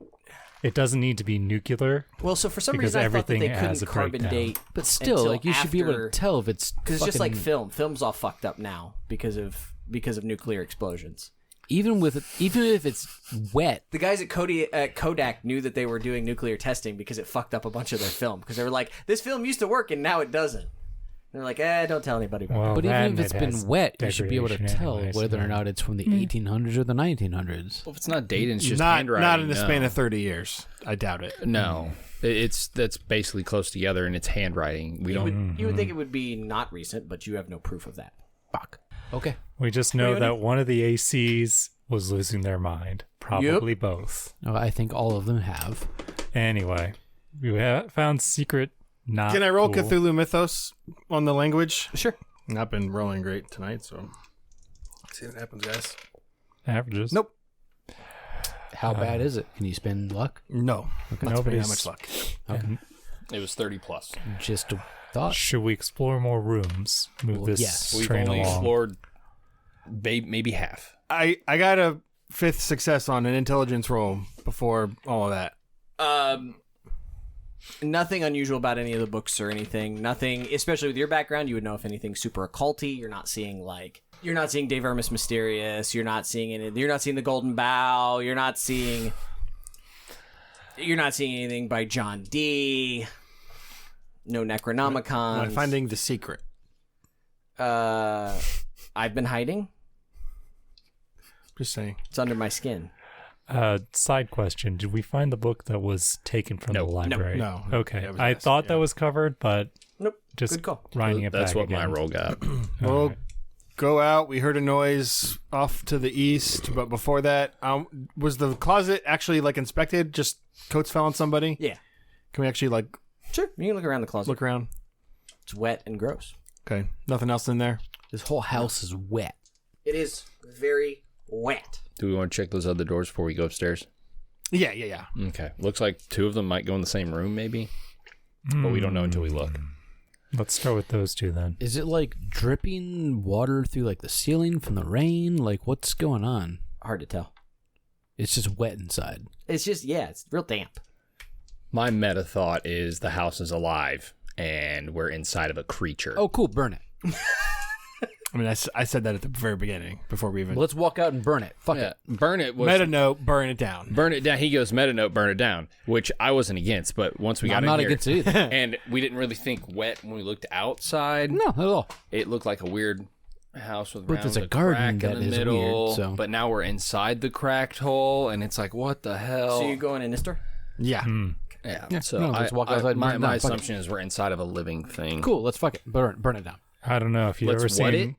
it doesn't need to be nuclear. Well, so for some Because reason I thought that they everything has couldn't a carbon breakdown. date. But still, until like, you should be able to after- tell if it's Because it's just like fucking- film. Film's all fucked up now because of nuclear explosions. even if it's wet. The guys at Kodak knew that they were doing nuclear testing because it fucked up a bunch of their film. Because they were like, this film used to work and now it doesn't. And they're like, don't tell anybody about Well, But that even if it's it been has wet, you should be able to degradation tell anyways, whether or yeah. not it's from the 1800s or the 1900s. Well, if it's not dated, it's just Not handwriting. in the no. span of 30 years. I doubt it. No. That's basically clse together, and it's handwriting. We don't. You would think it would be not recent, but you have no proof of that. Fuck. Okay. We just know that one of the ACs was losing their mind. Probably both. No, I think all of them have. Anyway, we found secret. Not Can I roll cool. Cthulhu Mythos on the language? Sure. I've been rolling great tonight, so let's see what happens, guys. Averages? Nope. How bad is it? Can you spend luck? No. Not spending that Nobody's- much luck. Okay. It was 30 plus. Just a thought. Should we explore more rooms? Move Well, this yes. We've train only along. explored maybe half. I got a 5th success on an intelligence roll before all of that. Nothing unusual about any of the books or anything. Nothing, especially with your background, you would know if anything's super occulty. You're not seeing De Vermis Mysterious. You're not seeing the Golden Bough. You're not seeing anything by John Dee. No Necronomicons. Am I finding the secret? I've been hiding. Just saying. It's under my skin. Side question: did we find the book that was taken from the library? No. Okay, Yeah, it was I missing, thought that was covered, but Nope. just Good call. writing it That's back what again. my roll got. We'll go out. We heard a noise off to the east, but before that, was the closet actually inspected? Just coats fell on somebody? Yeah. Can we actually Sure. You can look around the closet. look around? It's wet and gross. Okay. Nothing else in there? This whole house is wet. It is very wet. Do we want to check those other doors before we go upstairs? Yeah. Okay. Looks like 2 of them might go in the same room, maybe. But we don't know until we look. Let's start with those two then. Is it like dripping water through the ceiling from the rain? Like, what's going on? Hard to tell. It's just wet inside. It's just, it's real damp. My meta thought is the house is alive and we're inside of a creature. Oh, cool. Burn it. I mean, I said that at the very beginning before we even... Let's walk out and burn it. Fuck yeah. it. Burn it. Meta note, burn it down. Burn it down. He goes, meta note, burn it down, which I wasn't against. But once we got I'm in not here, against it either. and we didn't really think wet when we looked outside. No, not at all. It looked like a weird house with But there's a a garden crack that in the is middle. weird, so- But now we're inside the cracked hole, and it's like, what the hell? So you going in this door? Yeah. yeah. So no, let's walk outside and my burn it down. Fuck it. assumption is we're inside of a living thing. Cool. Let's fuck it. Burn it down. I don't know if you've ever Let's what seen.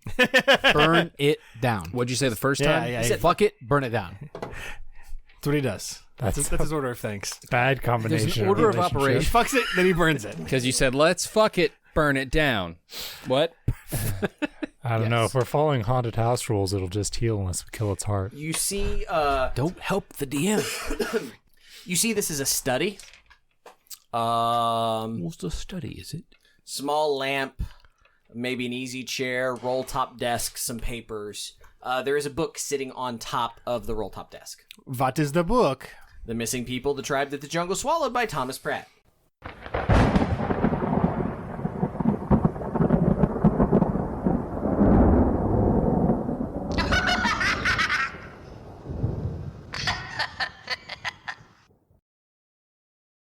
Burn it down. What'd you say the first Yeah, time? yeah. He said, fuck it. Burn it down. That's what he does. That's his order of things. Bad combination. There's an order of relationship. He operation. fucks it, then he burns it. Because you said, let's fuck it, burn it down. What? I don't know. Yes. If we're following haunted house rules, it'll just heal unless we kill its heart. You see, Don't help the DM. you see this is a study. What's the study, is it? Small lamp, maybe an easy chair, roll top desk, some papers. There is a book sitting on top of the roll top desk. What is the book? The Missing People, the Tribe That the Jungle Swallowed by Thomas Pratt.